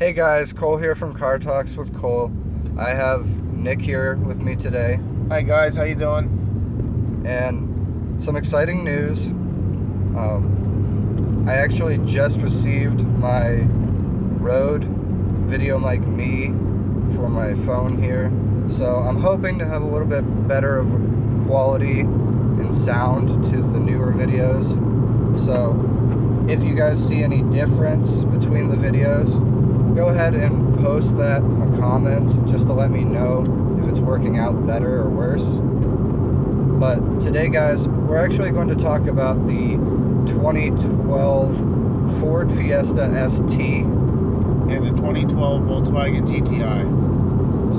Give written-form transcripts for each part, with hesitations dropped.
Hey guys, Cole here from Car Talks with Cole. I have Nick here with me today, Hi guys, how you doing? and some exciting news. I actually just received my Rode Video Mic Me for my phone here, so I'm hoping to have a little bit better of quality and sound to the newer videos. So if you guys see any difference between the videos, go ahead and post that in the comments just to let me know if it's working out better or worse. But today, guys, we're actually going to talk about the 2012 Ford Fiesta ST And the 2012 Volkswagen GTI.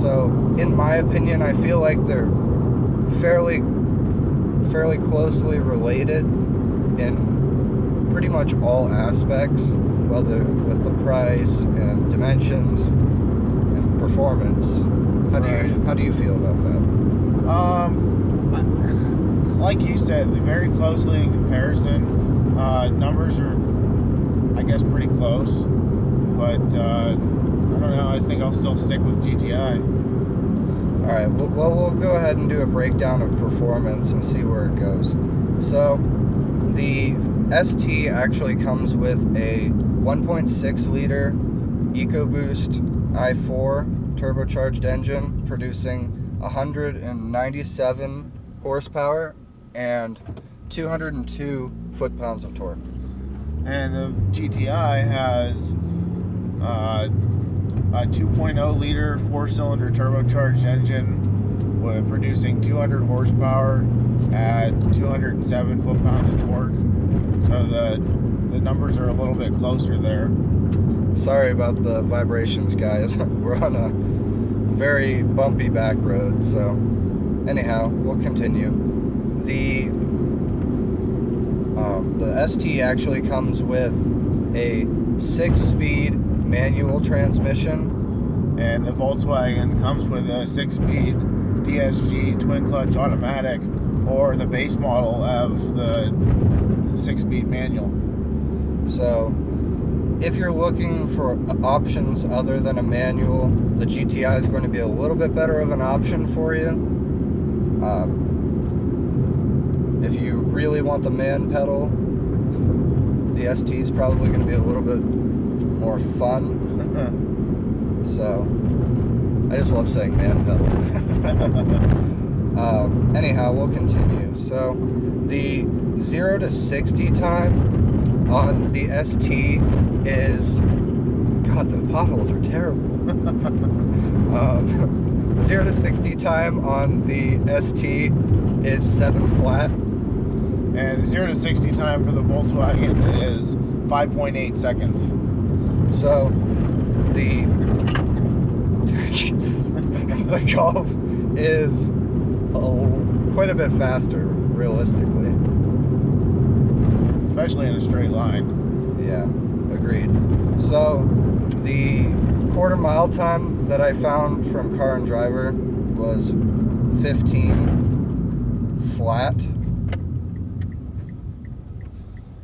So, in my opinion, I feel like they're fairly closely related in pretty much all aspects, whether with the price and dimensions and performance. How do you feel about that? Like you said, they're very closely in comparison. Numbers are, I guess, pretty close. But I don't know. I think I'll still stick with GTI. All right. Well, we'll go ahead and do a breakdown of performance and see where it goes. So, the ST actually comes with a 1.6 liter EcoBoost i4 turbocharged engine producing 197 horsepower and 202 foot-pounds of torque. And the GTI has a 2.0 liter four-cylinder turbocharged engine with producing 200 horsepower at 207 foot-pounds of torque. So the numbers are a little bit closer there. Sorry about the vibrations, guys. We're on a very bumpy back road, so anyhow, we'll continue. The ST actually comes with a 6-speed manual transmission, and the Volkswagen comes with a 6-speed DSG twin-clutch automatic, or the base model of the 6-speed manual. So if you're looking for options other than a manual, the GTI is going to be a little bit better of an option for you. If you really want the man pedal, the ST is probably going to be a little bit more fun. So I just love saying man pedal. Anyhow, we'll continue. So the 0 to 60 time on the ST is, God, the potholes are terrible. 0 to 60 time on the ST is 7 flat. And 0 to 60 time for the Volkswagen is 5.8 seconds. So the the Golf is quite a bit faster, realistically. Especially in a straight line. Yeah, agreed. So the quarter mile time that I found from Car and Driver was 15 flat.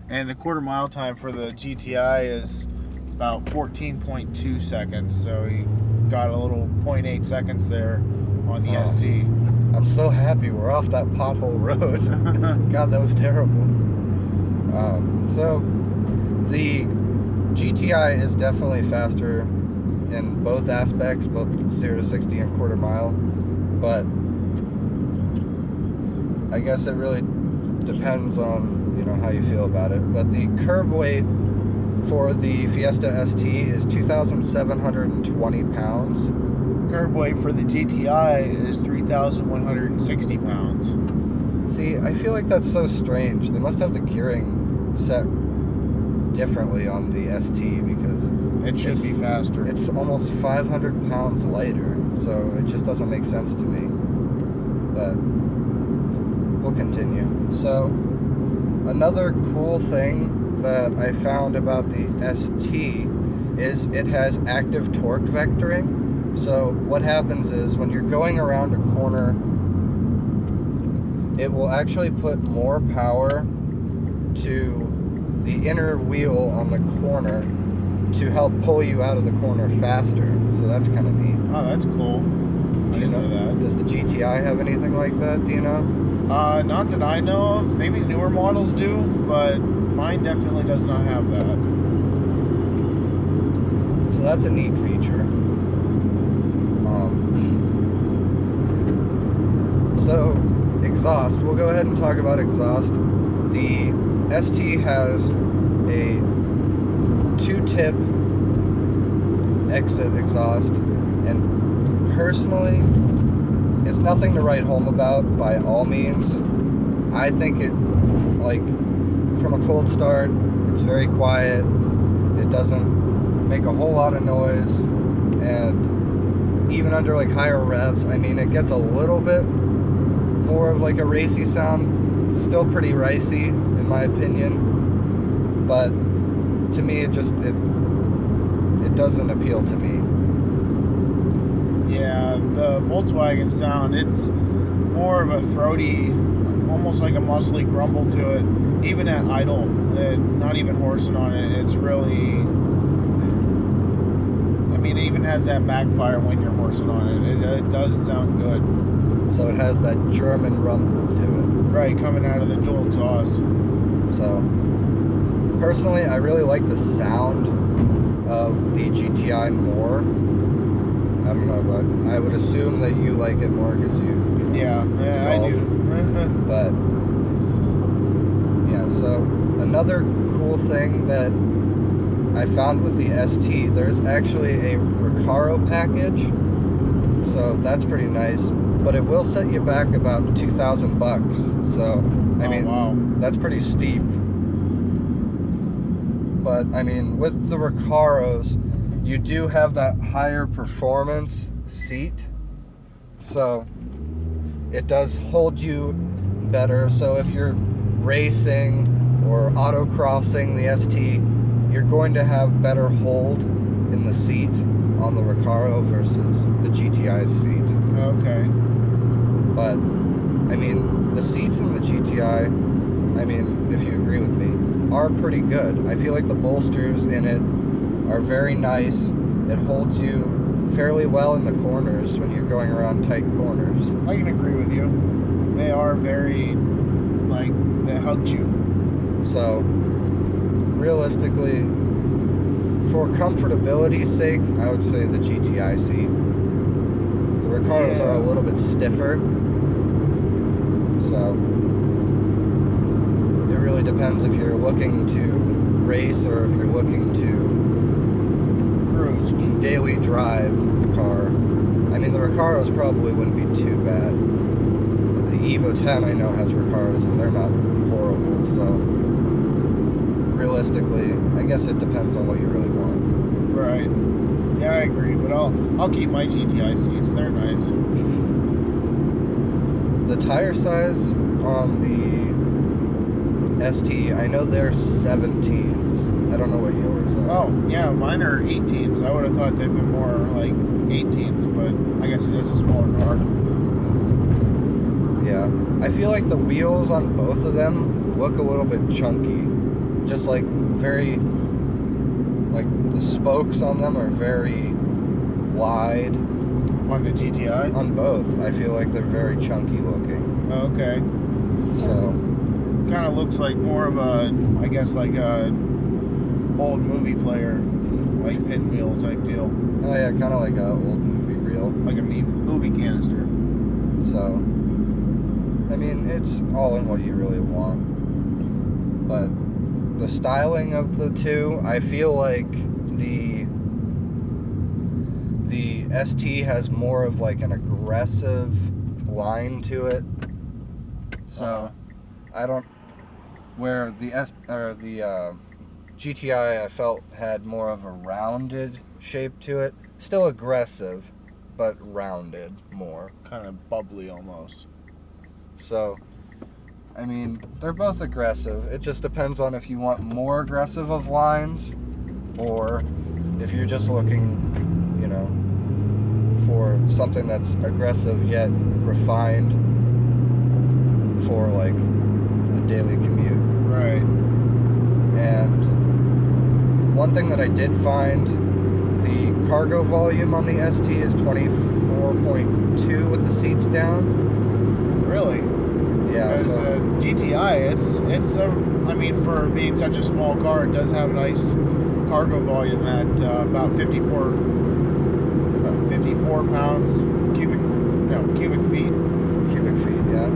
And the quarter mile time for the GTI is about 14.2 seconds. So he got a little 0.8 seconds there on the ST. I'm so happy we're off that pothole road. God, that was terrible. So the GTI is definitely faster in both aspects, both 0 to 60 and quarter mile, but I guess it really depends on how you feel about it. But the curb weight for the Fiesta ST is 2,720 pounds. Curb weight for the GTI is 3,160 pounds. See, I feel like that's so strange. They must have the gearing set differently on the ST because it should be faster. It's almost 500 pounds lighter, so it just doesn't make sense to me. But we'll continue. So another cool thing that I found about the ST is it has active torque vectoring. So what happens is when you're going around a corner, it will actually put more power to the inner wheel on the corner to help pull you out of the corner faster. So that's kind of neat. Oh, that's cool. I didn't know that. Does the GTI have anything like that? Do you know? Not that I know of. Maybe newer models do, but mine definitely does not have that. So that's a neat feature. So exhaust. We'll go ahead and talk about exhaust. The ST has a 2-tip exit exhaust, and personally, it's nothing to write home about by all means. I think it, like, from a cold start, it's very quiet. It doesn't make a whole lot of noise, and even under like higher revs, I mean, it gets a little bit more of like a racy sound. Still pretty ricey in my opinion, but to me it doesn't appeal to me. Yeah, the Volkswagen sound, it's more of a throaty, almost like a muscly grumble to it, even at idle. Not even horsing on it, it's really, I mean, it even has that backfire when you're horsing on it. It does sound good. So it has that German rumble to it. Right, coming out of the dual exhaust. So, personally, I really like the sound of the GTI more. I don't know, but I would assume that you like it more because you know, yeah, I do. But yeah, so another cool thing that I found with the ST, there's actually a Recaro package, so that's pretty nice. But it will set you back about $2,000. So I mean, wow, that's pretty steep. But I mean, with the Recaros, you do have that higher performance seat, so it does hold you better. So if you're racing or autocrossing the ST, you're going to have better hold in the seat on the Recaro versus the GTI seat. Okay. But I mean, the seats in the GTI, I mean, if you agree with me, are pretty good. I feel like the bolsters in it are very nice. It holds you fairly well in the corners when you're going around tight corners. I can agree with you. They are very, like, they hug you. So, realistically, for comfortability's sake, I would say the GTI seat. The Recaros are a little bit stiffer. So, it really depends if you're looking to race or if you're looking to cruise, daily drive the car. I mean, the Recaros probably wouldn't be too bad. The Evo 10 I know has Recaros and they're not horrible, so realistically, I guess it depends on what you really want. Right. Yeah, I agree, but I'll keep my GTI seats. They're nice. The tire size on the ST, I know they're 17s. I don't know what yours are. Oh, yeah, mine are 18s. I would have thought they'd been more like 18s, but I guess it is a smaller car. Yeah. I feel like the wheels on both of them look a little bit chunky. Just like very, like the spokes on them are very wide. On the GTI? On both, I feel like they're very chunky looking. Okay. So kind of looks like more of a, I guess, like a old movie player, like pinwheel type deal. Oh yeah, kind of like a old movie reel. Like a movie canister. So, I mean, it's all in what you really want. But the styling of the two, I feel like the ST has more of like an aggressive line to it. So I don't, where the GTI I felt had more of a rounded shape to it. Still aggressive, but rounded more. Kind of bubbly almost. So, I mean, they're both aggressive. It just depends on if you want more aggressive of lines or if you're just looking, you know, for something that's aggressive yet refined for like a daily commute. Right. And One thing that I did find, the cargo volume on the ST is 24.2 with the seats down. Really? Yeah. Because So, GTI, I mean, for being such a small car, it does have a nice cargo volume at about 54 pounds cubic feet. cubic feet, yeah.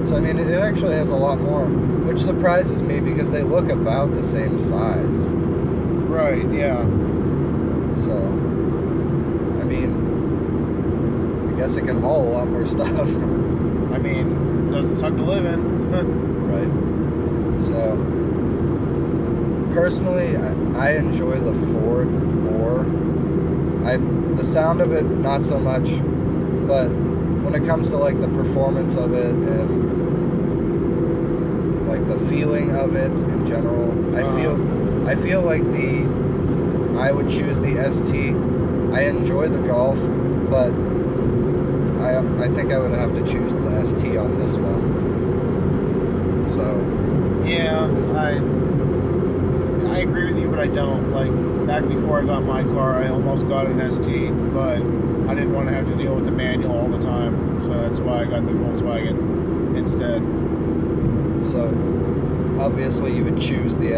So I mean, it actually has a lot more, which surprises me because they look about the same size. Right, yeah. So, I mean, I guess it can haul a lot more stuff. I mean, doesn't suck to live in. Right. So, personally, I enjoy the Ford more. The sound of it, not so much, but when it comes to like the performance of it and like the feeling of it in general, I feel like I would choose the ST. I enjoy the Golf, but I think I would have to choose the ST on this one. So Yeah, I agree with you, but I don't. Like, back before I got my car, I almost got an ST, but I didn't want to have to deal with the manual all the time, so that's why I got the Volkswagen instead. So obviously you would choose the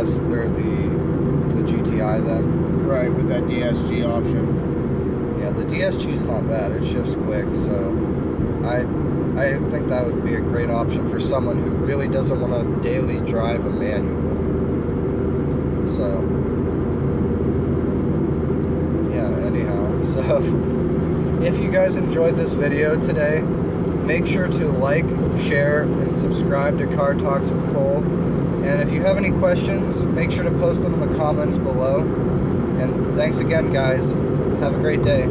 GTI then. Right, with that DSG option. Yeah, the DSG is not bad. It shifts quick, so I think that would be a great option for someone who really doesn't want to daily drive a manual. So yeah, anyhow, so if you guys enjoyed this video today, make sure to like, share, and subscribe to Car Talks with Cole. And if you have any questions, make sure to post them in the comments below. And thanks again, guys. Have a great day.